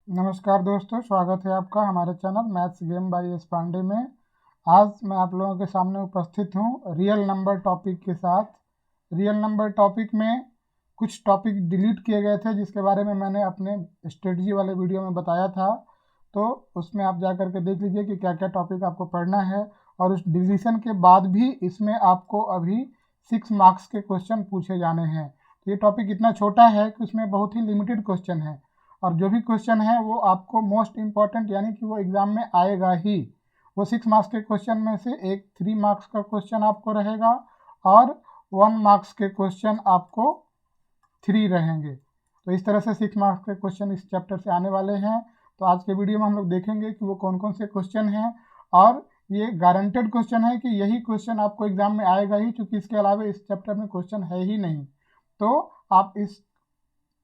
नमस्कार दोस्तों, स्वागत है आपका हमारे channel maths game by S Pandey में। आज मैं आप लोगों के सामने उपस्थित हूँ रियल नंबर टॉपिक के साथ। रियल नंबर टॉपिक में कुछ टॉपिक डिलीट किए गए थे जिसके बारे में मैंने अपने स्ट्रेटजी वाले वीडियो में बताया था, तो उसमें आप जा कर के देख लीजिए कि क्या क्या टॉपिक आपको पढ़ना है। और उस डिलीशन के बाद भी इसमें आपको अभी 6 मार्क्स के क्वेश्चन पूछे जाने हैं। तो ये टॉपिक इतना छोटा है कि उसमें बहुत ही लिमिटेड क्वेश्चन है, और जो भी क्वेश्चन है वो आपको मोस्ट इम्पॉर्टेंट यानी कि वो एग्ज़ाम में आएगा ही। वो 6 मार्क्स के क्वेश्चन में से एक 3 मार्क्स का क्वेश्चन आपको रहेगा और 1 मार्क्स के क्वेश्चन आपको 3 रहेंगे। तो इस तरह से 6 मार्क्स के क्वेश्चन इस चैप्टर से आने वाले हैं। तो आज के वीडियो में हम लोग देखेंगे कि वो कौन कौन से क्वेश्चन हैं, और ये गारंटेड क्वेश्चन है कि यही क्वेश्चन आपको एग्जाम में आएगा ही, क्योंकि इसके अलावा इस चैप्टर में क्वेश्चन है ही नहीं। तो आप इस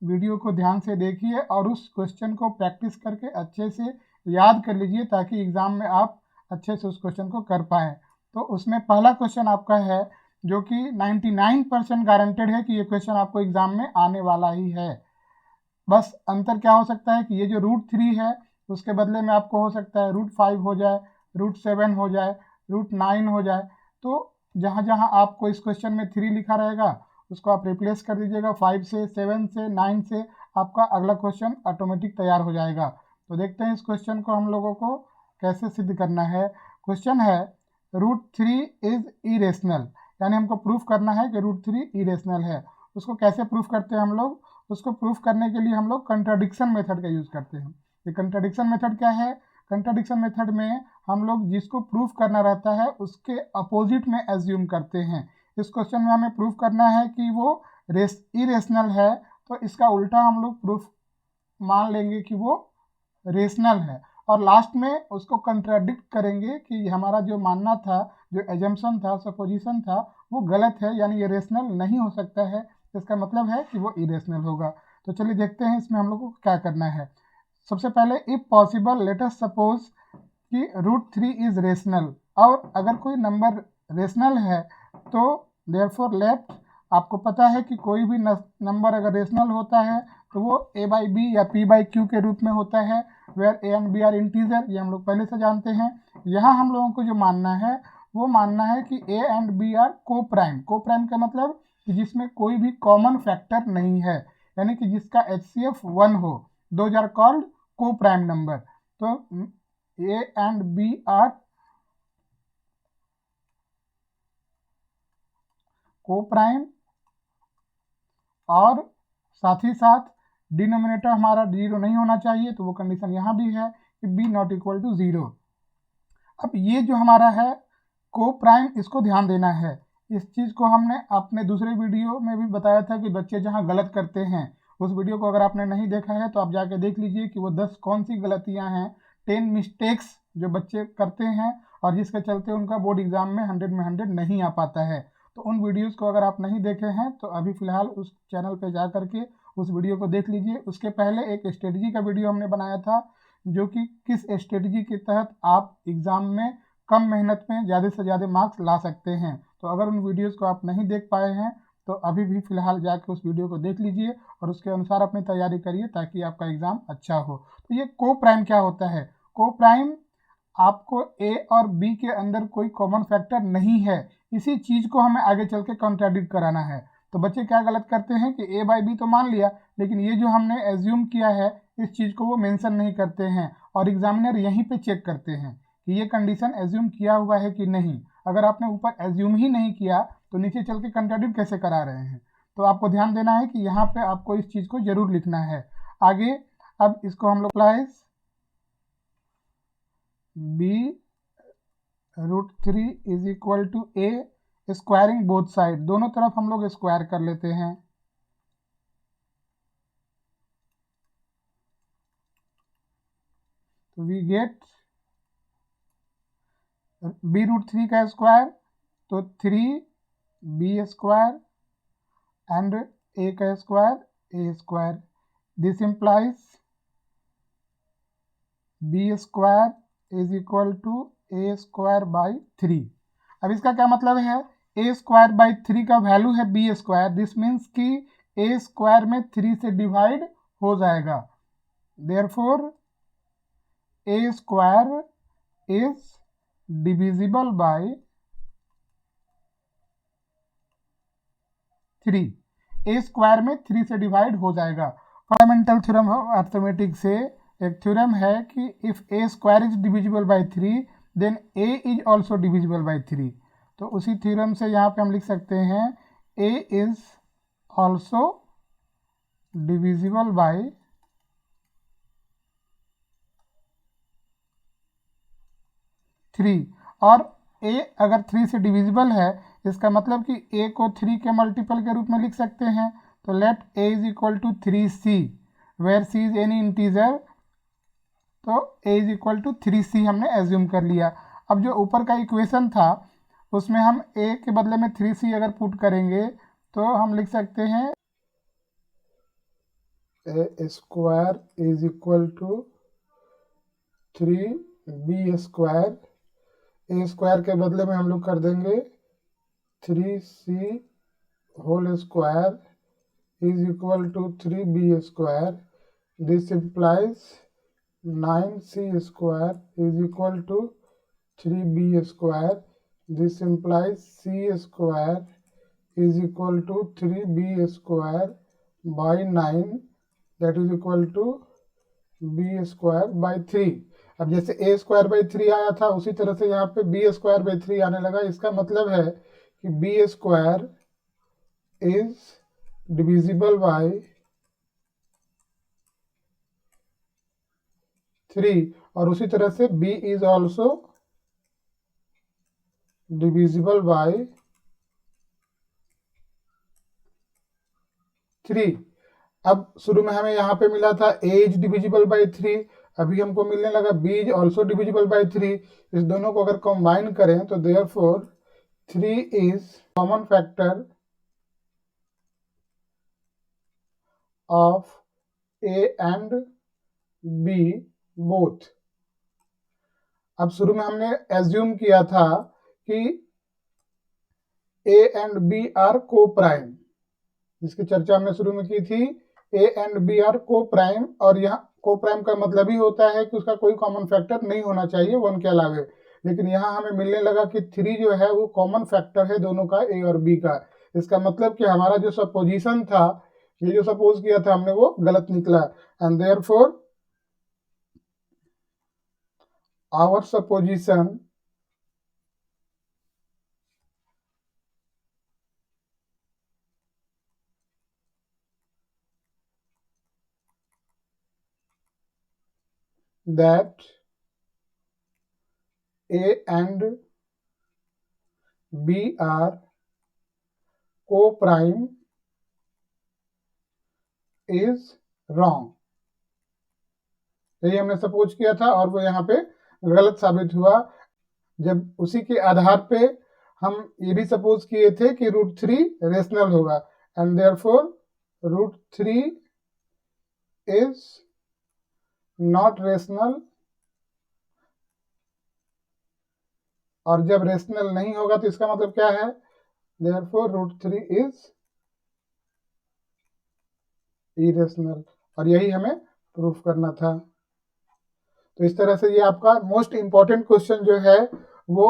वीडियो को ध्यान से देखिए और उस क्वेश्चन को प्रैक्टिस करके अच्छे से याद कर लीजिए, ताकि एग्ज़ाम में आप अच्छे से उस क्वेश्चन को कर पाएँ। तो उसमें पहला क्वेश्चन आपका है जो कि 99% गारंटेड है कि ये क्वेश्चन आपको एग्ज़ाम में आने वाला ही है। बस अंतर क्या हो सकता है कि ये जो √3 है उसके बदले में आपको हो सकता है √5 हो जाए, √7 हो जाए, √9 हो जाए। तो जहाँ जहाँ आपको इस क्वेश्चन में 3 लिखा रहेगा उसको आप रिप्लेस कर दीजिएगा 5 से, 7 से, 9 से, आपका अगला क्वेश्चन ऑटोमेटिक तैयार हो जाएगा। तो देखते हैं इस क्वेश्चन को हम लोगों को कैसे सिद्ध करना है। क्वेश्चन है √3 इज इरेशनल, यानी हमको प्रूफ करना है कि √3 इरेशनल है। उसको कैसे प्रूफ करते हैं हम लोग? उसको प्रूफ करने के लिए हम लोग कंट्राडिक्शन मेथड का यूज़ करते हैं। ये कंट्राडिक्शन मेथड क्या है? कंट्राडिक्शन मेथड में हम लोग जिसको प्रूफ करना रहता है उसके अपोजिट में एज्यूम करते हैं। इस क्वेश्चन में हमें प्रूफ करना है कि वो इरेशनल है, तो इसका उल्टा हम लोग प्रूफ मान लेंगे कि वो रेशनल है, और लास्ट में उसको कंट्राडिक्ट करेंगे कि हमारा जो मानना था, जो एजम्पशन था, सपोजिशन था, वो गलत है, यानी ये रेशनल नहीं हो सकता है। इसका मतलब है कि वो इरेशनल होगा। तो चलिए देखते हैं इसमें हम लोग को क्या करना है। सबसे पहले if possible let us suppose कि √3 इज रेशनल, और अगर कोई नंबर रेशनल है तो देयरफॉर लेट, आपको पता है कि कोई भी नंबर अगर रेशनल होता है तो वो a/b या p/q के रूप में होता है, where a and b are integer, ये हम लोग पहले से जानते हैं। यहाँ हम लोगों को जो मानना है वो मानना है कि a एंड b आर को प्राइम। को प्राइम का मतलब कि जिसमें कोई भी कॉमन फैक्टर नहीं है, यानी कि जिसका HCF 1 हो, दोज आर कॉल्ड को प्राइम नंबर। तो a एंड b आर को प्राइम, और साथ ही साथ डिनोमिनेटर हमारा 0 नहीं होना चाहिए, तो वो कंडीशन यहाँ भी है कि b नॉट इक्वल टू 0। अब ये जो हमारा है को प्राइम, इसको ध्यान देना है। इस चीज़ को हमने अपने दूसरे वीडियो में भी बताया था कि बच्चे जहाँ गलत करते हैं, उस वीडियो को अगर आपने नहीं देखा है तो आप जाके देख लीजिए कि वो 10 कौन सी गलतियाँ हैं, 10 मिस्टेक्स जो बच्चे करते हैं और जिसके चलते उनका बोर्ड एग्जाम में 100 में 100 नहीं आ पाता है। तो उन वीडियोज़ को अगर आप नहीं देखे हैं तो अभी फ़िलहाल उस चैनल पर जा करके उस वीडियो को देख लीजिए। उसके पहले एक स्ट्रेटजी का वीडियो हमने बनाया था, जो कि किस स्ट्रेटजी के तहत आप एग्ज़ाम में कम मेहनत में ज़्यादा से ज़्यादा मार्क्स ला सकते हैं। तो अगर उन वीडियोज़ को आप नहीं देख पाए हैं तो अभी भी फ़िलहाल जाके उस वीडियो को देख लीजिए और उसके अनुसार अपनी तैयारी करिए, ताकि आपका एग्ज़ाम अच्छा हो। तो ये को प्राइम क्या होता है? को प्राइम आपको ए और बी के अंदर कोई कॉमन फैक्टर नहीं है, इसी चीज़ को हमें आगे चल के कॉन्ट्राडिक्ट कराना है। तो बच्चे क्या गलत करते हैं कि a/b तो मान लिया, लेकिन ये जो हमने एज्यूम किया है इस चीज़ को वो मेंशन नहीं करते हैं, और एग्जामिनर यहीं पे चेक करते हैं कि ये कंडीशन एज्यूम किया हुआ है कि नहीं। अगर आपने ऊपर एज्यूम ही नहीं किया तो नीचे चल के कंट्राडिक्ट कैसे करा रहे हैं? तो आपको ध्यान देना है कि यहाँ पे आपको इस चीज़ को ज़रूर लिखना है आगे। अब इसको हम लोग implies b √3 is equal to a, squaring both side, दोनों तरफ हम लोग स्क्वायर कर लेते हैं। तो वी गेट b√3 का स्क्वायर तो 3b स्क्वायर एंड a का square a square. This implies b square is equal to a square by 3। अब इसका क्या मतलब है? a स्क्वायर बाई 3 का वैल्यू है b स्क्वायर, दिस मीन्स कि a स्क्वायर में 3 से डिवाइड हो जाएगा। Therefore A square is divisible by 3। A square में 3 से डिवाइड हो जाएगा। फंडामेंटल थ्योरम ऑफ अर्थमेटिक से एक थ्योरम है कि if a square is divisible by 3 then a is also divisible by 3। तो उसी थ्योरम से यहाँ पे हम लिख सकते हैं ए इज ऑल्सो डिविजिबल बाय 3। और a अगर 3 से डिविजिबल है, इसका मतलब कि a को 3 के मल्टीपल के रूप में लिख सकते हैं। तो let a is equal to 3c where c is any integer, तो a is equal to 3c हमने एज्यूम कर लिया। अब जो ऊपर का इक्वेशन था उसमें हम a के बदले में 3c अगर पुट करेंगे तो हम लिख सकते हैं a square is equal to 3b square. A square के बदले में हम लोग कर देंगे 3c whole square is equal to 3b square. This implies 9c square is equal to 3b square. This implies c square is equal to 3b square by 9 that is equal to b square by 3। अब जैसे a square by 3 आया था उसी तरह से यहाँ पे b square by 3 आने लगा। इसका मतलब है कि b square is divisible by 3 और उसी तरह से b is also divisible by 3। अब शुरू में हमें यहाँ पे मिला था a इज डिविजिबल बाई 3, अभी हमको मिलने लगा b is also divisible by 3। इस दोनों को अगर कंबाइन करें तो therefore 3 is common factor of a and b both. अब शुरू में हमने एज्यूम किया था कि a एंड b आर को प्राइम, जिसकी चर्चा हमने शुरू में की थी। a एंड b आर को प्राइम, और यहाँ को प्राइम का मतलब ही होता है कि उसका कोई कॉमन फैक्टर नहीं होना चाहिए 1 के अलावे। लेकिन यहाँ हमें मिलने लगा कि 3 जो है वो कॉमन फैक्टर है दोनों का, a और b का। इसका मतलब कि हमारा जो सपोजिशन था, ये जो सपोज किया था हमने, वो गलत निकला। And therefore our supposition that a and b are co-prime is wrong। यही हमने सपोज किया था और वो यहाँ पे गलत साबित हुआ। जब उसी के आधार पे हम ये भी सपोज किए थे कि √3 रेशनल होगा, and therefore √3 is not rational. और जब रेशनल नहीं होगा तो इसका मतलब क्या है, देयरफॉर √3 इज इरेशनल। और यही हमें प्रूफ करना था। तो इस तरह से ये आपका मोस्ट इंपॉर्टेंट क्वेश्चन जो है वो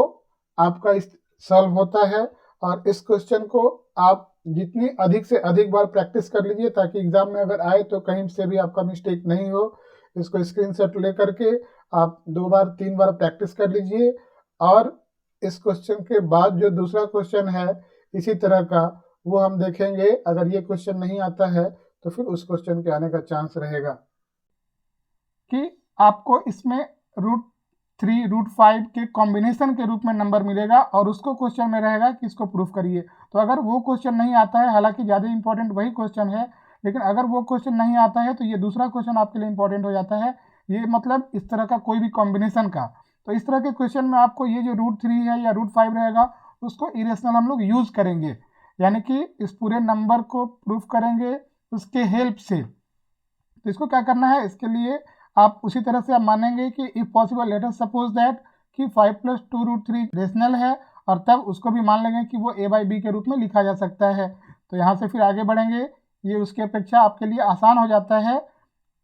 आपका सॉल्व होता है। और इस क्वेश्चन को आप जितनी अधिक से अधिक बार प्रैक्टिस कर लीजिए ताकि एग्जाम में अगर आए तो कहीं से भी आपका मिस्टेक नहीं हो। इसको स्क्रीनशॉट लेकर के आप 2 बार 3 बार प्रैक्टिस कर लीजिए। और इस क्वेश्चन के बाद जो दूसरा क्वेश्चन है इसी तरह का, वो हम देखेंगे। अगर ये क्वेश्चन नहीं आता है तो फिर उस क्वेश्चन के आने का चांस रहेगा। कि आपको इसमें √3 √5 के कॉम्बिनेशन के रूप में नंबर मिलेगा और उसको क्वेश्चन में रहेगा कि इसको प्रूफ करिए। तो अगर वो क्वेश्चन नहीं आता है, हालांकि ज़्यादा इंपॉर्टेंट वही क्वेश्चन है, लेकिन अगर वो क्वेश्चन नहीं आता है तो ये दूसरा क्वेश्चन आपके लिए इंपॉर्टेंट हो जाता है। ये मतलब इस तरह का कोई भी कॉम्बिनेशन का। तो इस तरह के क्वेश्चन में आपको ये जो √3 है या √5 रहेगा उसको इरेशनल हम लोग यूज़ करेंगे, यानी कि इस पूरे नंबर को प्रूफ करेंगे उसके हेल्प से। तो इसको क्या करना है, इसके लिए आप उसी तरह से आप मानेंगे कि if possible let us suppose that कि 5 + 2 √3 रेशनल है, और तब उसको भी मान लेंगे कि वो a/b के रूप में लिखा जा सकता है। तो यहाँ से फिर आगे बढ़ेंगे, ये उसकी अपेक्षा आपके लिए आसान हो जाता है।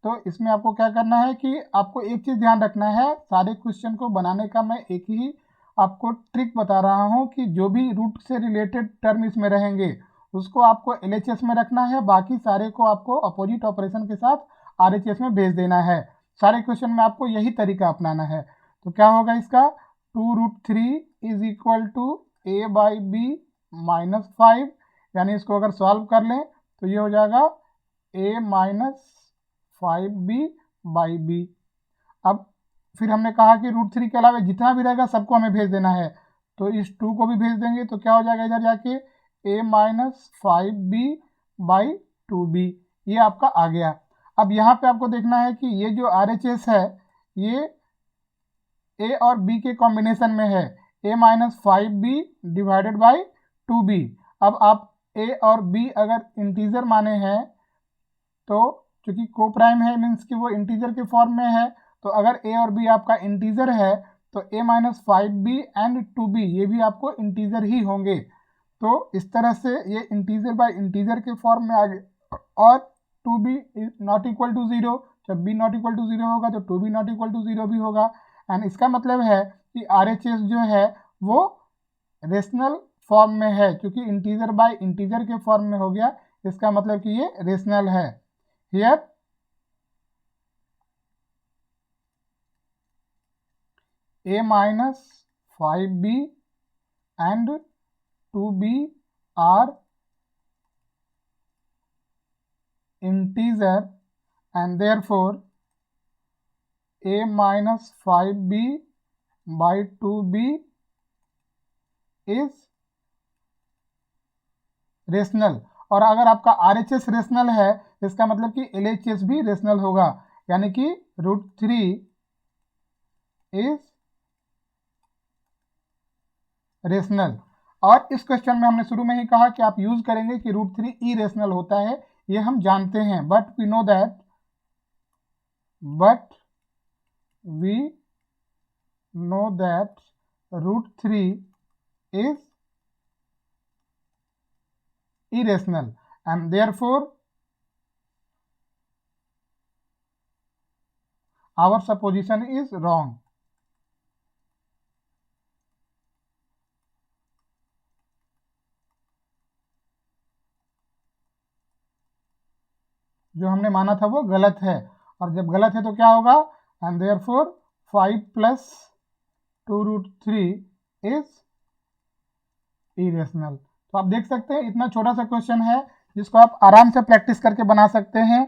तो इसमें आपको क्या करना है कि आपको एक चीज़ ध्यान रखना है, सारे क्वेश्चन को बनाने का मैं एक ही आपको ट्रिक बता रहा हूँ कि जो भी रूट से रिलेटेड टर्म इसमें रहेंगे उसको आपको LHS में रखना है, बाकी सारे को आपको अपोजिट ऑपरेशन के साथ RHS में भेज देना है। सारे क्वेश्चन में आपको यही तरीका अपनाना है। तो क्या होगा इसका, 2√3 इज इक्वल टू a/b -5, यानी इसको अगर सॉल्व कर लें तो ये हो जाएगा a-5b/b। अब फिर हमने कहा कि √3 के अलावा जितना भी रहेगा सबको हमें भेज देना है, तो इस 2 को भी भेज देंगे तो क्या हो जाएगा इधर जाके a-5b/2b, ये आपका आ गया। अब यहाँ पे आपको देखना है कि ये जो RHS है ये a और b के कॉम्बिनेशन में है, a-5b/2b। अब आप a और b अगर इंटीजर माने हैं तो चूंकि को प्राइम है मीन्स कि वो इंटीजर के फॉर्म में है, तो अगर a और b आपका इंटीजर है तो a-5b एंड 2b ये भी आपको इंटीजर ही होंगे। तो इस तरह से ये इंटीजर बाय इंटीजर के फॉर्म में आ गए, और 2b नॉट इक्वल टू 0, जब b नॉट इक्वल टू 0 होगा तो 2b नॉट इक्वल टू 0 भी होगा। एंड इसका मतलब है कि RHS जो है वो रेशनल फॉर्म में है, क्योंकि इंटीजर बाय इंटीजर के फॉर्म में हो गया, इसका मतलब कि ये रेशनल है। Here a-5b and 2b are integer and therefore a-5b/2b is rational. और अगर आपका RHS रेशनल है इसका मतलब कि LHS भी रेशनल होगा, यानी कि √3 इज रेशनल। और इस क्वेश्चन में हमने शुरू में ही कहा कि आप यूज करेंगे कि √3 इरेशनल होता है, ये हम जानते हैं, but we know that √3 is irrational and therefore our supposition is wrong। जो हमने माना था वो गलत है, और जब गलत है तो क्या होगा, एंड देयरफॉर 5 + 2√3 इज इरेशनल। तो आप देख सकते हैं इतना छोटा सा क्वेश्चन है जिसको आप आराम से प्रैक्टिस करके बना सकते हैं।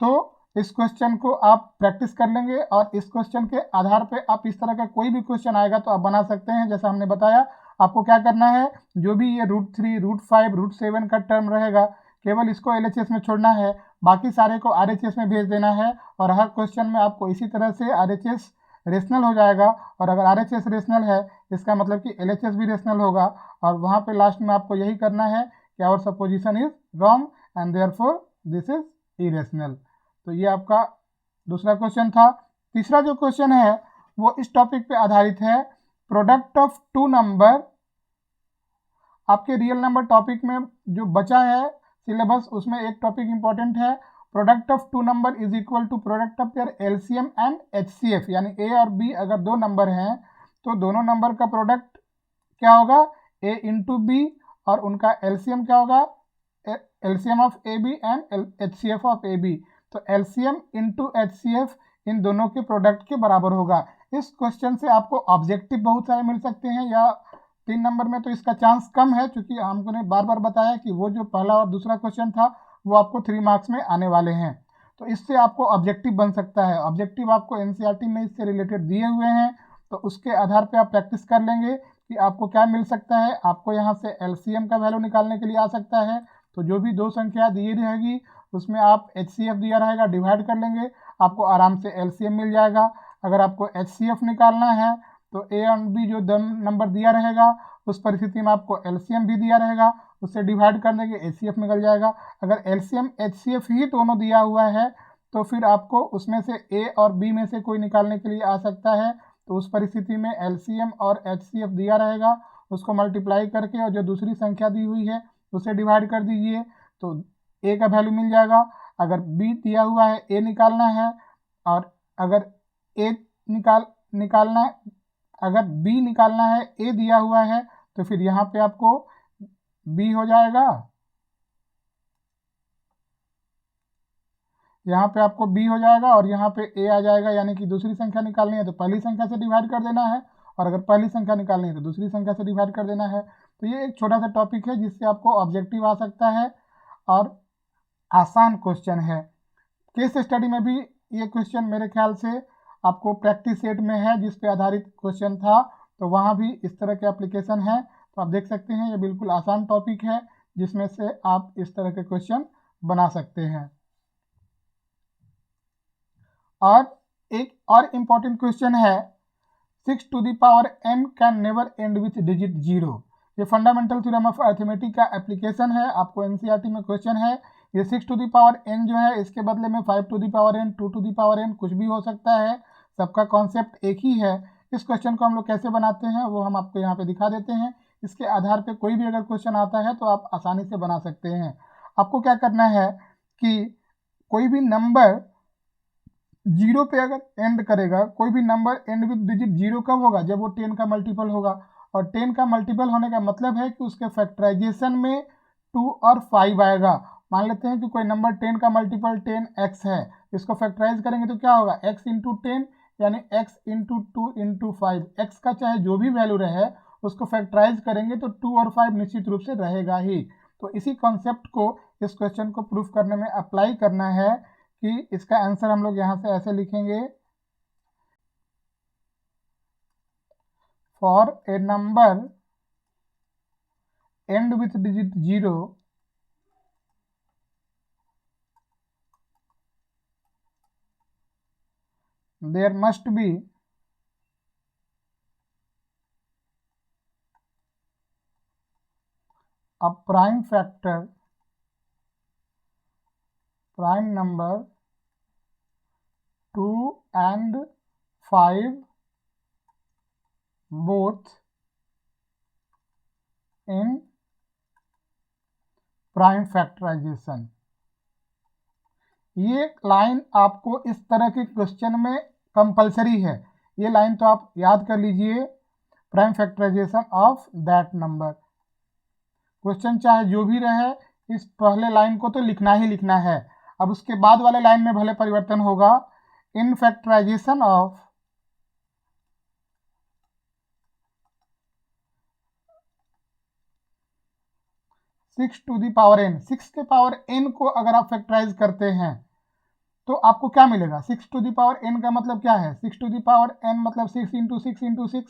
तो इस क्वेश्चन को आप प्रैक्टिस कर लेंगे और इस क्वेश्चन के आधार पे आप इस तरह का कोई भी क्वेश्चन आएगा तो आप बना सकते हैं। जैसा हमने बताया आपको क्या करना है, जो भी ये √3, √5, √7 का टर्म रहेगा केवल इसको LHS में छोड़ना है, बाकी सारे को RHS में भेज देना है, और हर क्वेश्चन में आपको इसी तरह से RHS रेशनल हो जाएगा। और अगर RHS रेशनल है इसका मतलब कि LHS भी रेशनल होगा, और वहाँ पे लास्ट में आपको यही करना है कि our supposition is wrong and therefore this is irrational. तो ये आपका दूसरा क्वेश्चन था। तीसरा जो क्वेश्चन है वो इस टॉपिक पे आधारित है, प्रोडक्ट ऑफ टू नंबर। आपके रियल नंबर टॉपिक में जो बचा है सिलेबस उसमें एक टॉपिक इंपॉर्टेंट है, product of two number is equal to product of their LCM and HCF, यानी A और B अगर दो नंबर हैं तो दोनों नंबर का प्रोडक्ट क्या होगा, A इंटू B, और उनका LCM क्या होगा, LCM of AB and HCF of AB। तो LCM इंटू HCF इन दोनों के प्रोडक्ट के बराबर होगा। इस क्वेश्चन से आपको ऑब्जेक्टिव बहुत सारे मिल सकते हैं, या 3 नंबर में तो इसका चांस कम है, क्योंकि हमने बार बार बताया कि वो जो पहला और दूसरा क्वेश्चन था वो आपको 3 मार्क्स में आने वाले हैं। तो इससे आपको ऑब्जेक्टिव बन सकता है। ऑब्जेक्टिव आपको NCERT में इससे रिलेटेड दिए हुए हैं, तो उसके आधार पर आप प्रैक्टिस कर लेंगे कि आपको क्या मिल सकता है। आपको यहाँ से LCM का वैल्यू निकालने के लिए आ सकता है, तो जो भी दो संख्या दी रहेगी उसमें आप HCF दिया रहेगा, डिवाइड कर लेंगे, आपको आराम से LCM मिल जाएगा। अगर आपको HCF निकालना है तो A और B जो नंबर दिया रहेगा उस परिस्थिति में आपको LCM भी दिया रहेगा, उससे डिवाइड कर देंगे, HCF निकल जाएगा। अगर LCM HCF ही दोनों दिया हुआ है तो फिर आपको उसमें से A और B में से कोई निकालने के लिए आ सकता है, तो उस परिस्थिति में LCM और HCF दिया रहेगा, उसको मल्टीप्लाई करके और जो दूसरी संख्या दी हुई है उसे डिवाइड कर दीजिए, तो A का वैल्यू मिल जाएगा। अगर बी दिया हुआ है ए निकालना है, और अगर ए निकालना अगर बी निकालना है ए दिया हुआ है तो फिर यहाँ पे आपको बी हो जाएगा, यहाँ पे आपको बी हो जाएगा और यहाँ पे ए आ जाएगा। यानी कि दूसरी संख्या निकालनी है तो पहली संख्या से डिवाइड कर देना है, और अगर पहली संख्या निकालनी है तो दूसरी संख्या से डिवाइड कर देना है। तो ये एक छोटा सा टॉपिक है जिससे आपको ऑब्जेक्टिव आ सकता है और आसान क्वेश्चन है। केस स्टडी में भी ये क्वेश्चन मेरे ख्याल से आपको प्रैक्टिस सेट में है जिस पे आधारित क्वेश्चन था, तो वहाँ भी इस तरह के एप्लीकेशन है। तो आप देख सकते हैं ये बिल्कुल आसान टॉपिक है जिसमें से आप इस तरह के क्वेश्चन बना सकते हैं। और एक और इम्पॉर्टेंट क्वेश्चन है 6 to the power n can never end with digit 0। ये फंडामेंटल थ्योरम ऑफ अर्थमेटिक का एप्लीकेशन है, आपको एनसीईआरटी में क्वेश्चन है। ये 6 टू द पावर n जो है इसके बदले में 5 to the power n, 2 to the power n कुछ भी हो सकता है, सबका कॉन्सेप्ट एक ही है। इस क्वेश्चन को हम लोग कैसे बनाते हैं वो हम आपको यहाँ पे दिखा देते हैं। इसके आधार पे कोई भी अगर क्वेश्चन आता है तो आप आसानी से बना सकते हैं। आपको क्या करना है कि कोई भी नंबर जीरो पे अगर एंड करेगा, कोई भी number and with digit zero कब होगा, जब वो 10 का मल्टीपल होगा। और 10 का मल्टीपल होने का मतलब है कि उसके फैक्टराइजेशन में 2 और 5 आएगा। मान लेते हैं कि कोई नंबर 10 का मल्टीपल 10x है, इसको फैक्टराइज करेंगे तो क्या होगा x इंटू 10 यानी x इंटू 2 इंटू 5। एक्स का चाहे जो भी वैल्यू रहे उसको फैक्टराइज करेंगे तो 2 और 5 निश्चित रूप से रहेगा ही। तो इसी कॉन्सेप्ट को इस क्वेश्चन को प्रूफ करने में अप्लाई करना है कि इसका आंसर हम लोग यहाँ से ऐसे लिखेंगे, for a number end with digit 0 there must be a prime factor, prime number 2 and 5 both in prime factorization। ये लाइन आपको इस तरह के क्वेश्चन में कंपलसरी है, ये लाइन तो आप याद कर लीजिए, prime factorization of that number. Question चाहे जो भी रहे इस पहले लाइन को तो लिखना ही लिखना है। अब उसके बाद वाले लाइन में भले परिवर्तन होगा, in factorization of six to the power N, 6 के पावर n को अगर आप फैक्टराइज करते हैं तो आपको क्या मिलेगा। 6 टू दी पावर n का मतलब क्या है, 6 टू दी पावर n मतलब 6 into 6 into 6,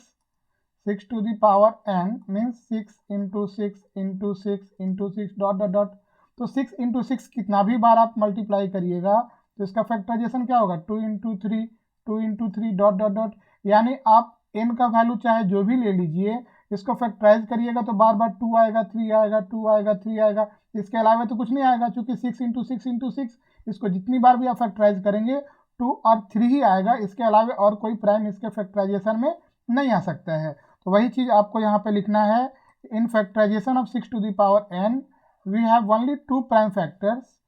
6 to the power n means 6 into 6 into 6 into 6 dot dot dot. तो 6 इंटू 6 कितना भी बार आप मल्टीप्लाई करिएगा तो इसका फैक्टराइजेशन क्या होगा, 2 into 3, 2 into 3 dot dot dot. यानी आप n का वैल्यू चाहे जो भी ले लीजिए, इसको फैक्टराइज करिएगा तो बार बार 2 आएगा, 3 आएगा, 2 आएगा, 3 आएगा, इसके अलावा तो कुछ नहीं आएगा। चूंकि 6 इंटू 6 इंटू 6, इसको जितनी बार भी आप फैक्टराइज करेंगे 2 और 3 ही आएगा, इसके अलावा और कोई प्राइम इसके फैक्टराइजेशन में नहीं आ सकता है। तो वही चीज़ आपको यहाँ पे लिखना है, in factorization of 6 to the power n we have only 2 prime factors,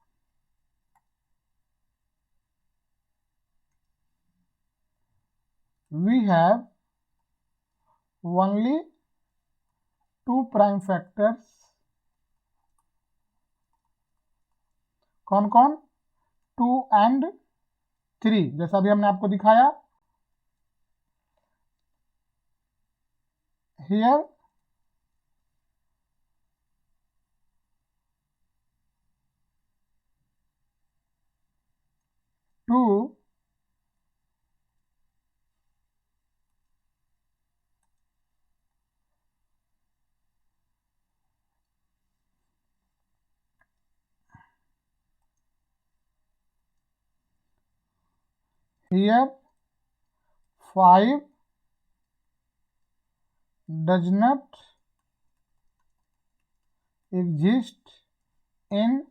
we have only 2 prime factors। कौन कौन, 2 and 3, जैसा भी हमने आपको दिखाया। here two here 5 does not exist in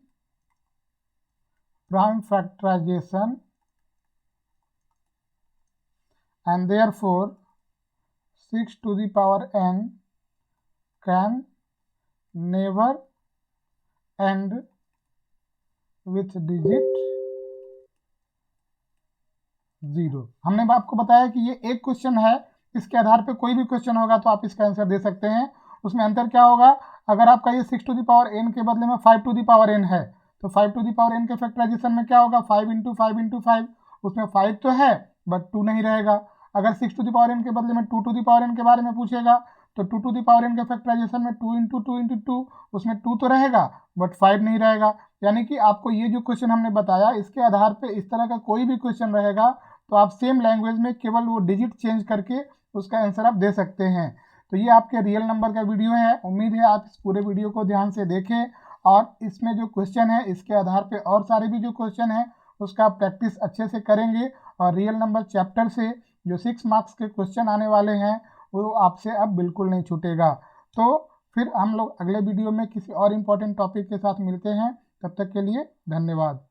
prime factorization and therefore 6 to the power n can never end with digit 0। हमने आपको बताया कि ये एक क्वेश्चन है, इसके आधार पे कोई भी क्वेश्चन होगा तो आप इसका आंसर दे सकते हैं। उसमें अंतर क्या होगा, अगर आपका ये 6 टू द पावर n के बदले में 5 टू द पावर n है तो 5 टू द पावर n के फैक्टराइजेशन में क्या होगा, 5 इंटू 5 इंटू 5, उसमें 5 तो है बट 2 नहीं रहेगा। अगर 6 टू द पावर n के बदले में 2 टू द पावर n के बारे में पूछेगा तो 2 टू द पावर n के फैक्टराइजेशन में 2 इंटू 2 इंटू 2, उसमें 2 तो रहेगा बट 5 नहीं रहेगा। यानी कि आपको ये जो क्वेश्चन हमने बताया इसके आधार पर इस तरह का कोई भी क्वेश्चन रहेगा तो आप सेम लैंग्वेज में केवल वो डिजिट चेंज करके उसका आंसर आप दे सकते हैं। तो ये आपके रियल नंबर का वीडियो है। उम्मीद है आप इस पूरे वीडियो को ध्यान से देखें और इसमें जो क्वेश्चन है इसके आधार पे और सारे भी जो क्वेश्चन है उसका आप प्रैक्टिस अच्छे से करेंगे और रियल नंबर चैप्टर से जो 6 मार्क्स के क्वेश्चन आने वाले हैं वो आपसे अब बिल्कुल नहीं छूटेगा। तो फिर हम लोग अगले वीडियो में किसी और इम्पोर्टेंट टॉपिक के साथ मिलते हैं, तब तक के लिए धन्यवाद।